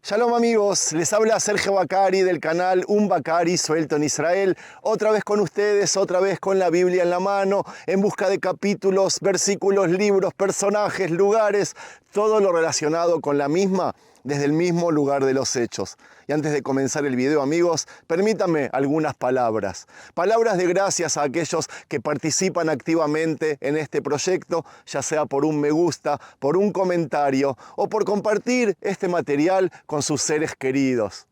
Shalom amigos, les habla Sergio Bacari del canal Un Bacari Suelto en Israel. Otra vez con ustedes, otra vez con la Biblia en la mano, en busca de capítulos, versículos, libros, personajes, lugares, todo lo relacionado con la misma, desde el mismo lugar de los hechos. Y antes de comenzar el video, amigos, permítanme algunas palabras. Palabras de gracias a aquellos que participan activamente en este proyecto, ya sea por un me gusta, por un comentario o por compartir este material con sus seres queridos.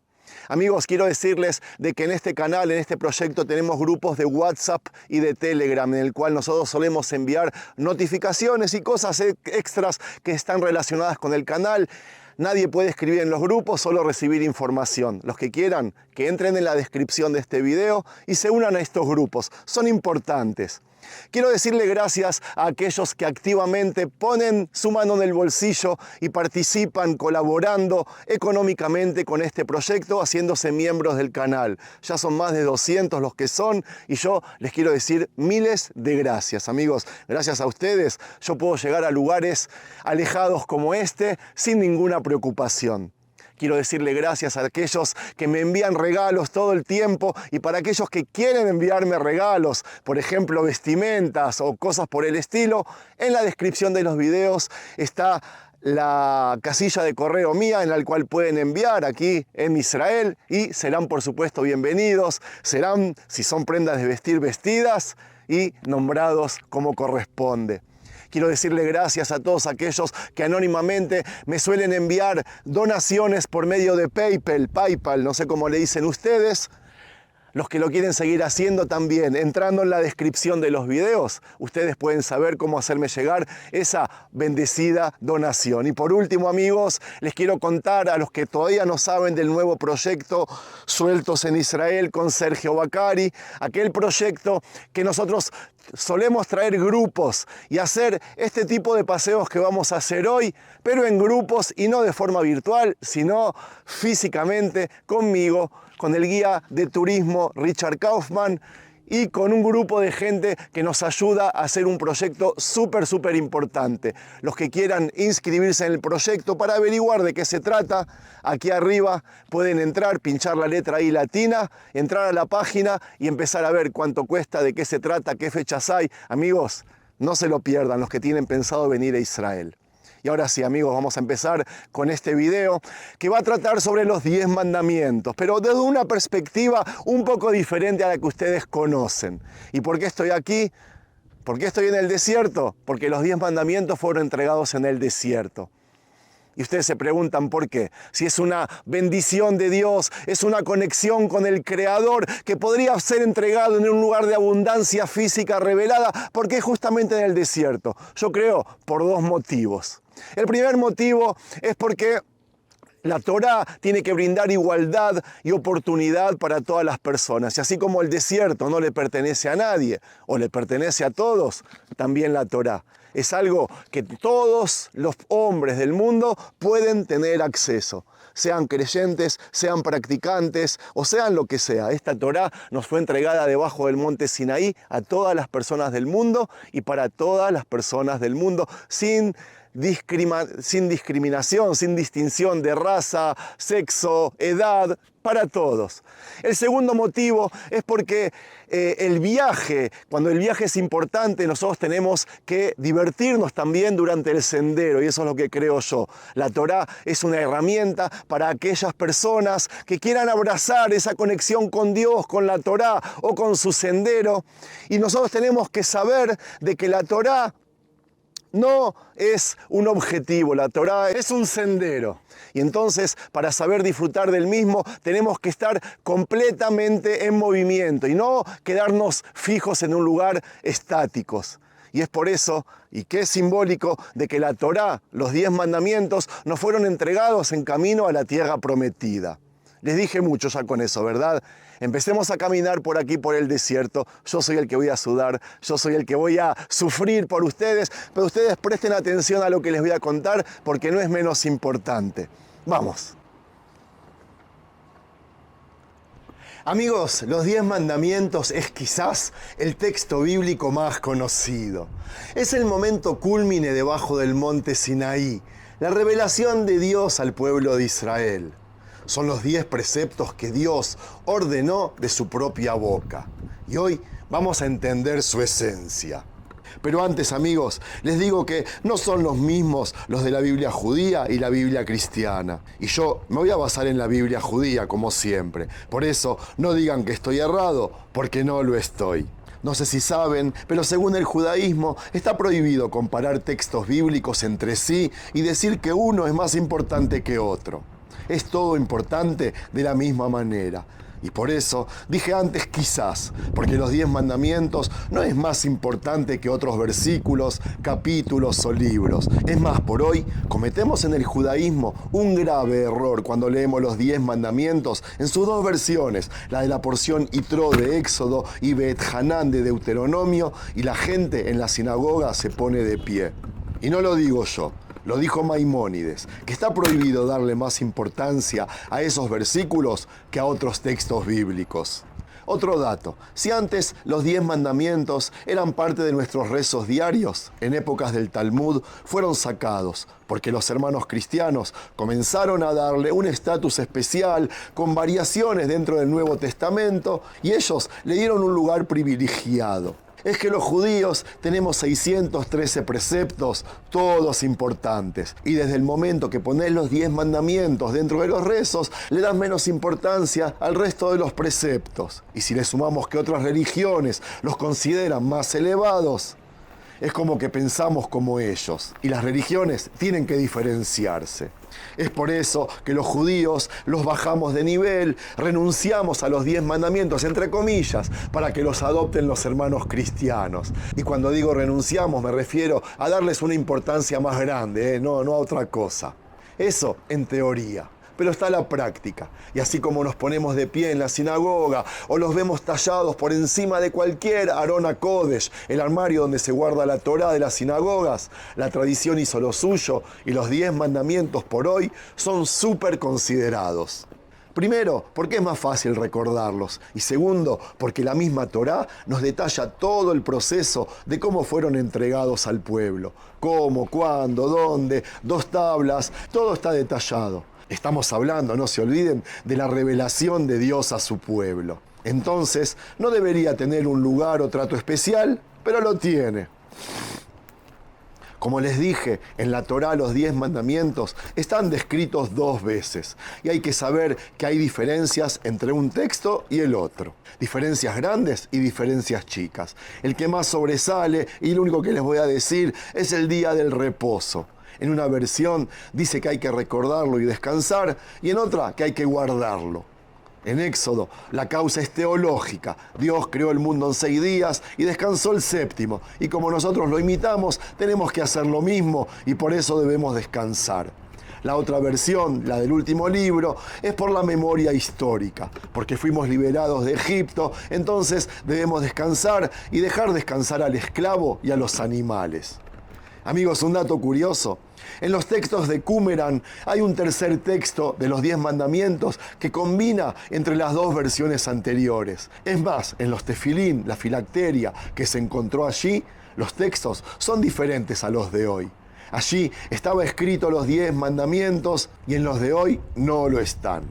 Amigos, quiero decirles de que en este canal, en este proyecto, tenemos grupos de WhatsApp y de Telegram, en el cual nosotros solemos enviar notificaciones y cosas extras que están relacionadas con el canal. Nadie puede escribir en los grupos, solo recibir información. Los que quieran, que entren en la descripción de este video y se unan a estos grupos. Son importantes. Quiero decirle gracias a aquellos que activamente ponen su mano en el bolsillo y participan colaborando económicamente con este proyecto, haciéndose miembros del canal. Ya son más de 200 los que son y yo les quiero decir miles de gracias, amigos. Gracias a ustedes yo puedo llegar a lugares alejados como este sin ninguna preocupación. Quiero decirle gracias a aquellos que me envían regalos todo el tiempo y para aquellos que quieren enviarme regalos, por ejemplo vestimentas o cosas por el estilo, en la descripción de los videos está la casilla de correo mía en la cual pueden enviar aquí en Israel y serán por supuesto bienvenidos, serán, si son prendas de vestir, vestidas y nombrados como corresponde. Quiero decirle gracias a todos aquellos que anónimamente me suelen enviar donaciones por medio de PayPal, no sé cómo le dicen ustedes. Los que lo quieren seguir haciendo también, entrando en la descripción de los videos, ustedes pueden saber cómo hacerme llegar esa bendecida donación. Y por último, amigos, les quiero contar a los que todavía no saben del nuevo proyecto Sueltos en Israel con Sergio Bacari, aquel proyecto que nosotros solemos traer grupos y hacer este tipo de paseos que vamos a hacer hoy, pero en grupos y no de forma virtual, sino físicamente conmigo, con el guía de turismo Richard Kaufman y con un grupo de gente que nos ayuda a hacer un proyecto súper importante. Los que quieran inscribirse en el proyecto para averiguar de qué se trata, aquí arriba pueden entrar, pinchar la letra I latina, entrar a la página y empezar a ver cuánto cuesta, de qué se trata, qué fechas hay. Amigos, no se lo pierdan los que tienen pensado venir a Israel. Y ahora sí, amigos, vamos a empezar con este video que va a tratar sobre los 10 mandamientos, pero desde una perspectiva un poco diferente a la que ustedes conocen. ¿Y por qué estoy aquí? ¿Por qué estoy en el desierto? Porque los 10 mandamientos fueron entregados en el desierto. Y ustedes se preguntan por qué. Si es una bendición de Dios, es una conexión con el Creador que podría ser entregado en un lugar de abundancia física revelada, ¿por qué justamente en el desierto? Yo creo por dos motivos. El primer motivo es porque la Torá tiene que brindar igualdad y oportunidad para todas las personas. Y así como el desierto no le pertenece a nadie, o le pertenece a todos, también la Torá. Es algo que todos los hombres del mundo pueden tener acceso. Sean creyentes, sean practicantes o sean lo que sea. Esta Torá nos fue entregada debajo del monte Sinaí a todas las personas del mundo y para todas las personas del mundo sin discriminación, sin distinción de raza, sexo, edad, para todos. El segundo motivo es porque cuando el viaje es importante, nosotros tenemos que divertirnos también durante el sendero, y eso es lo que creo yo. La Torá es una herramienta para aquellas personas que quieran abrazar esa conexión con Dios, con la Torá o con su sendero, y nosotros tenemos que saber de que la Torá no es un objetivo, la Torá es un sendero. Y entonces, para saber disfrutar del mismo, tenemos que estar completamente en movimiento y no quedarnos fijos en un lugar estáticos. Y es por eso, y que es simbólico, de que la Torá, los 10 mandamientos, nos fueron entregados en camino a la tierra prometida. Les dije mucho ya con eso, ¿verdad? Empecemos a caminar por aquí, por el desierto. Yo soy el que voy a sudar, yo soy el que voy a sufrir por ustedes, pero ustedes presten atención a lo que les voy a contar porque no es menos importante. Vamos. Amigos, los 10 mandamientos es quizás el texto bíblico más conocido. Es el momento cúlmine debajo del monte Sinaí, la revelación de Dios al pueblo de Israel. Son los 10 preceptos que Dios ordenó de su propia boca. Y hoy vamos a entender su esencia. Pero antes, amigos, les digo que no son los mismos los de la Biblia judía y la Biblia cristiana. Y yo me voy a basar en la Biblia judía, como siempre. Por eso, no digan que estoy errado, porque no lo estoy. No sé si saben, pero según el judaísmo está prohibido comparar textos bíblicos entre sí y decir que uno es más importante que otro. Es todo importante de la misma manera. Y por eso dije antes quizás, porque los 10 mandamientos no es más importante que otros versículos, capítulos o libros. Es más, por hoy cometemos en el judaísmo un grave error cuando leemos los 10 mandamientos en sus dos versiones, la de la porción Yitro de Éxodo y Bet Hanán de Deuteronomio, y la gente en la sinagoga se pone de pie. Y no lo digo yo. Lo dijo Maimónides, que está prohibido darle más importancia a esos versículos que a otros textos bíblicos. Otro dato, si antes los 10 mandamientos eran parte de nuestros rezos diarios, en épocas del Talmud fueron sacados, porque los hermanos cristianos comenzaron a darle un estatus especial con variaciones dentro del Nuevo Testamento y ellos le dieron un lugar privilegiado. Es que los judíos tenemos 613 preceptos, todos importantes. Y desde el momento que ponés los 10 mandamientos dentro de los rezos, le das menos importancia al resto de los preceptos. Y si le sumamos que otras religiones los consideran más elevados, es como que pensamos como ellos. Y las religiones tienen que diferenciarse. Es por eso que los judíos los bajamos de nivel, renunciamos a los 10 mandamientos, entre comillas, para que los adopten los hermanos cristianos. Y cuando digo renunciamos me refiero a darles una importancia más grande, no a otra cosa. Eso en teoría. Pero está la práctica. Y así como nos ponemos de pie en la sinagoga o los vemos tallados por encima de cualquier Arón HaKodesh, el armario donde se guarda la Torá de las sinagogas, la tradición hizo lo suyo y los 10 mandamientos por hoy son súper considerados. Primero, porque es más fácil recordarlos. Y segundo, porque la misma Torá nos detalla todo el proceso de cómo fueron entregados al pueblo. Cómo, cuándo, dónde, 2 tablas, todo está detallado. Estamos hablando, no se olviden, de la revelación de Dios a su pueblo. Entonces, no debería tener un lugar o trato especial, pero lo tiene. Como les dije, en la Torá los 10 mandamientos están descritos 2 veces. Y hay que saber que hay diferencias entre un texto y el otro. Diferencias grandes y diferencias chicas. El que más sobresale, y lo único que les voy a decir, es el día del reposo. En una versión dice que hay que recordarlo y descansar, y en otra que hay que guardarlo. En Éxodo, la causa es teológica. Dios creó el mundo en 6 días y descansó el 7º. Y como nosotros lo imitamos, tenemos que hacer lo mismo y por eso debemos descansar. La otra versión, la del último libro, es por la memoria histórica. Porque fuimos liberados de Egipto, entonces debemos descansar y dejar descansar al esclavo y a los animales. Amigos, un dato curioso. En los textos de Qumran hay un tercer texto de los 10 mandamientos que combina entre las 2 versiones anteriores. Es más, en los tefilín, la filacteria que se encontró allí, los textos son diferentes a los de hoy. Allí estaba escrito los 10 mandamientos y en los de hoy no lo están.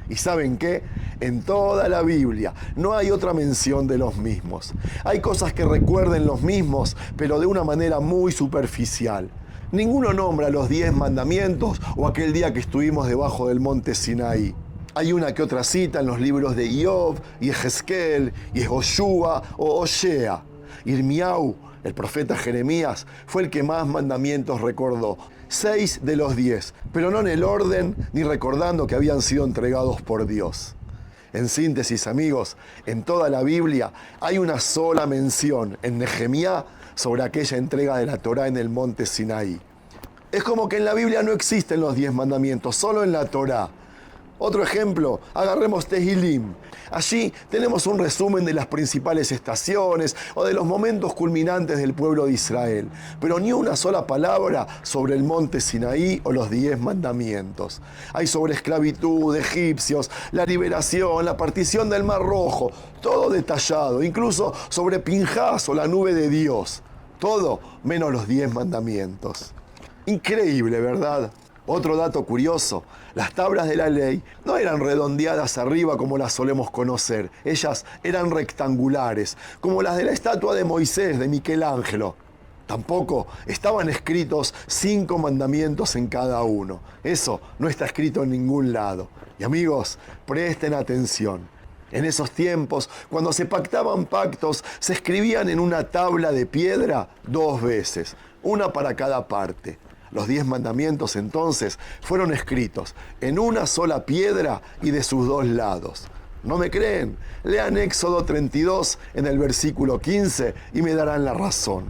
¿Y saben qué? En toda la Biblia no hay otra mención de los mismos. Hay cosas que recuerden los mismos, pero de una manera muy superficial. Ninguno nombra los 10 mandamientos o aquel día que estuvimos debajo del monte Sinaí. Hay una que otra cita en los libros de Job, y Ezequiel, y Joshua o Osea. Irmiau, el profeta Jeremías, fue el que más mandamientos recordó. 6 de los 10, pero no en el orden ni recordando que habían sido entregados por Dios. En síntesis, amigos, en toda la Biblia hay una sola mención en Nehemías sobre aquella entrega de la Torá en el monte Sinaí. Es como que en la Biblia no existen los 10 mandamientos, solo en la Torá. Otro ejemplo, agarremos Tehilim. Allí tenemos un resumen de las principales estaciones o de los momentos culminantes del pueblo de Israel, pero ni una sola palabra sobre el monte Sinaí o los 10 mandamientos. Hay sobre esclavitud, egipcios, la liberación, la partición del Mar Rojo, todo detallado, incluso sobre Pinjás o la nube de Dios. Todo menos los 10 mandamientos. Increíble, ¿verdad? Otro dato curioso, las tablas de la ley no no eran redondeadas arriba como las solemos conocer. Ellas eran rectangulares, como las de la estatua de Moisés de Michelangelo. Tampoco estaban escritos 5 mandamientos en cada uno. Eso no está escrito en ningún lado. Y amigos, presten atención. En esos tiempos, cuando se pactaban pactos, se escribían en una tabla de piedra 2 veces, una para cada parte. Los 10 mandamientos entonces fueron escritos en una sola piedra y de sus 2 lados. ¿No me creen? Lean Éxodo 32 en el versículo 15 y me darán la razón.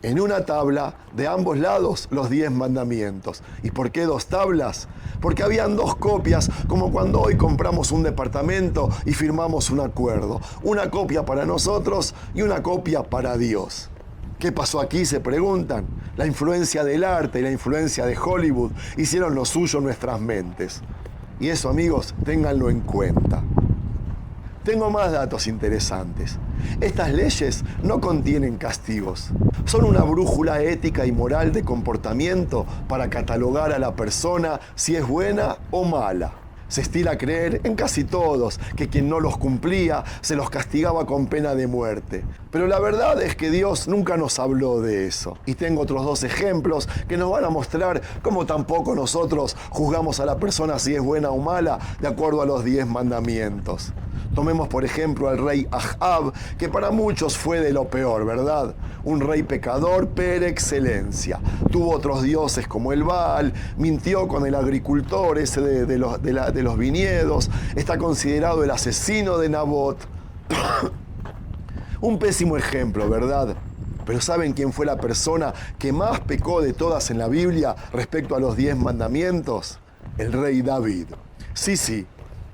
En una tabla, de ambos lados, los 10 mandamientos. ¿Y por qué 2 tablas? Porque habían 2 copias, como cuando hoy compramos un departamento y firmamos un acuerdo. Una copia para nosotros y una copia para Dios. ¿Qué pasó aquí? Se preguntan. La influencia del arte y la influencia de Hollywood hicieron lo suyo en nuestras mentes. Y eso, amigos, ténganlo en cuenta. Tengo más datos interesantes. Estas leyes no contienen castigos. Son una brújula ética y moral de comportamiento para catalogar a la persona si es buena o mala. Se estila creer en casi todos que quien no los cumplía se los castigaba con pena de muerte. Pero la verdad es que Dios nunca nos habló de eso. Y tengo otros 2 ejemplos que nos van a mostrar cómo tampoco nosotros juzgamos a la persona si es buena o mala de acuerdo a los 10 mandamientos. Tomemos por ejemplo al rey Ahab, que para muchos fue de lo peor, ¿verdad? Un rey pecador per excelencia. Tuvo otros dioses como el Baal, mintió con el agricultor ese de los viñedos, está considerado el asesino de Nabot. Un pésimo ejemplo, ¿verdad? Pero ¿saben quién fue la persona que más pecó de todas en la Biblia respecto a los 10 mandamientos? El rey David. Sí.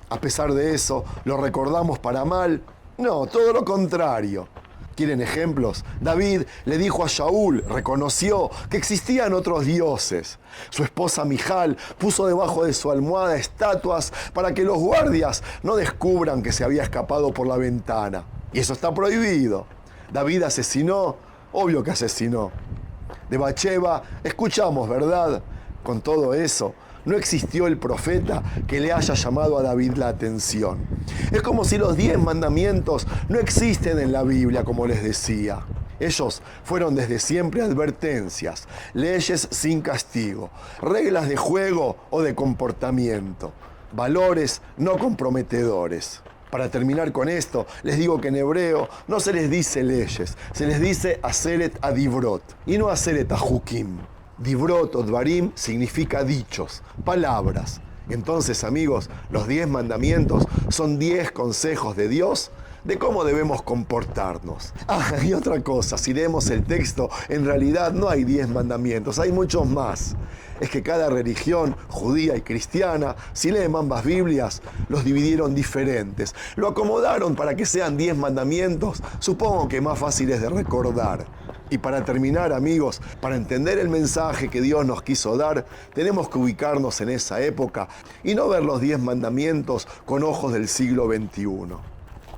A pesar de eso, ¿lo recordamos para mal? No, todo lo contrario. ¿Quieren ejemplos? David le dijo a Shaul, reconoció que existían otros dioses. Su esposa Mijal puso debajo de su almohada estatuas para que los guardias no descubran que se había escapado por la ventana. Y eso está prohibido. David asesinó, obvio que asesinó. De Bathsheba escuchamos, ¿verdad? Con todo eso, no existió el profeta que le haya llamado a David la atención. Es como si los 10 mandamientos no existen en la Biblia, como les decía. Ellos fueron desde siempre advertencias, leyes sin castigo, reglas de juego o de comportamiento, valores no comprometedores. Para terminar con esto, les digo que en hebreo no se les dice leyes, se les dice aseret adivrot y no aseret ajukim. Divrot o dvarim significa dichos, palabras. Entonces, amigos, los 10 mandamientos son 10 consejos de Dios de cómo debemos comportarnos. Y otra cosa, si leemos el texto, en realidad no hay 10 mandamientos, hay muchos más. Es que cada religión, judía y cristiana, si leen ambas Biblias, los dividieron diferentes. Lo acomodaron para que sean 10 mandamientos, supongo que más fáciles de recordar. Y para terminar, amigos, para entender el mensaje que Dios nos quiso dar, tenemos que ubicarnos en esa época y no ver los 10 mandamientos con ojos del siglo XXI.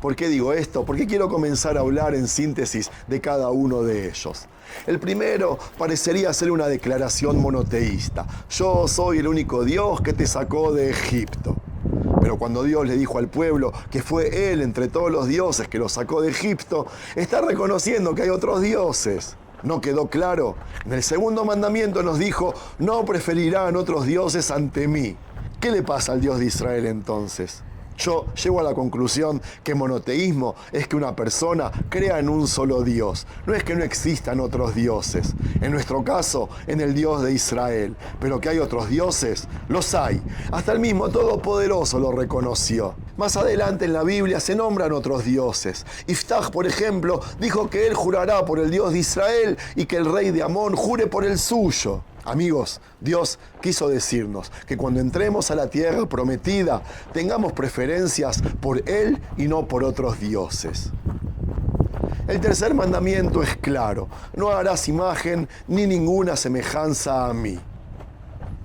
¿Por qué digo esto? Porque quiero comenzar a hablar en síntesis de cada uno de ellos. El primero parecería ser una declaración monoteísta. Yo soy el único Dios que te sacó de Egipto. Pero cuando Dios le dijo al pueblo que fue Él entre todos los dioses que lo sacó de Egipto, está reconociendo que hay otros dioses. ¿No quedó claro? En el segundo mandamiento nos dijo, no preferirán otros dioses ante mí. ¿Qué le pasa al Dios de Israel entonces? Yo llego a la conclusión que monoteísmo es que una persona crea en un solo Dios. No es que no existan otros dioses. En nuestro caso, en el Dios de Israel. Pero que hay otros dioses, los hay. Hasta el mismo Todopoderoso lo reconoció. Más adelante en la Biblia se nombran otros dioses. Iftach, por ejemplo, dijo que él jurará por el Dios de Israel y que el rey de Amón jure por el suyo. Amigos, Dios quiso decirnos que cuando entremos a la tierra prometida, tengamos preferencias por Él y no por otros dioses. El tercer mandamiento es claro, no harás imagen ni ninguna semejanza a mí.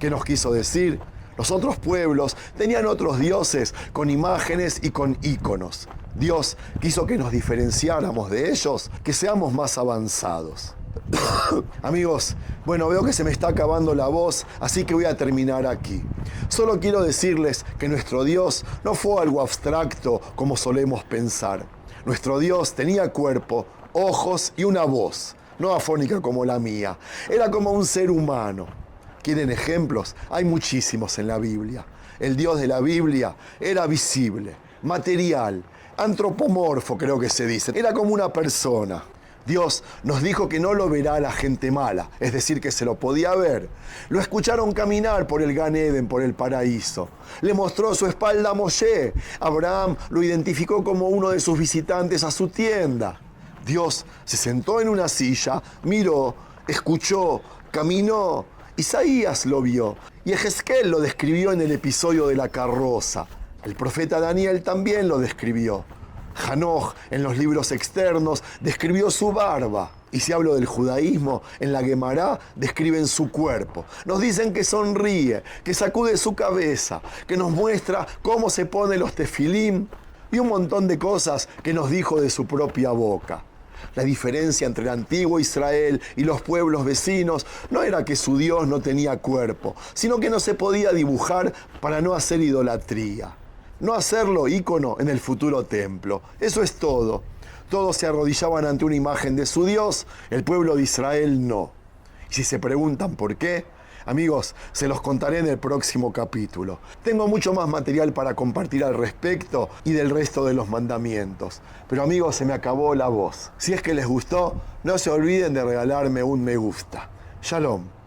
¿Qué nos quiso decir? Los otros pueblos tenían otros dioses con imágenes y con íconos. Dios quiso que nos diferenciáramos de ellos, que seamos más avanzados. Amigos, bueno, veo que se me está acabando la voz, así que voy a terminar aquí. Solo quiero decirles que nuestro Dios no fue algo abstracto como solemos pensar. Nuestro Dios tenía cuerpo, ojos y una voz, no afónica como la mía. Era como un ser humano. ¿Quieren ejemplos? Hay muchísimos en la Biblia. El Dios de la Biblia era visible, material, antropomorfo creo que se dice. Era como una persona. Dios nos dijo que no lo verá a la gente mala, es decir, que se lo podía ver. Lo escucharon caminar por el Gan Eden, por el paraíso. Le mostró su espalda a Moshe. Abraham lo identificó como uno de sus visitantes a su tienda. Dios se sentó en una silla, miró, escuchó, caminó. Isaías lo vio y Ezequiel lo describió en el episodio de la carroza. El profeta Daniel también lo describió. Hanoch, en los libros externos, describió su barba. Y si hablo del judaísmo, en la Guemará describen su cuerpo. Nos dicen que sonríe, que sacude su cabeza, que nos muestra cómo se pone los tefilim y un montón de cosas que nos dijo de su propia boca. La diferencia entre el antiguo Israel y los pueblos vecinos no era que su Dios no tenía cuerpo, sino que no se podía dibujar para no hacer idolatría. No hacerlo ícono en el futuro templo. Eso es todo. Todos se arrodillaban ante una imagen de su Dios, el pueblo de Israel no. Y si se preguntan por qué, amigos, se los contaré en el próximo capítulo. Tengo mucho más material para compartir al respecto y del resto de los mandamientos. Pero amigos, se me acabó la voz. Si es que les gustó, no se olviden de regalarme un me gusta. Shalom.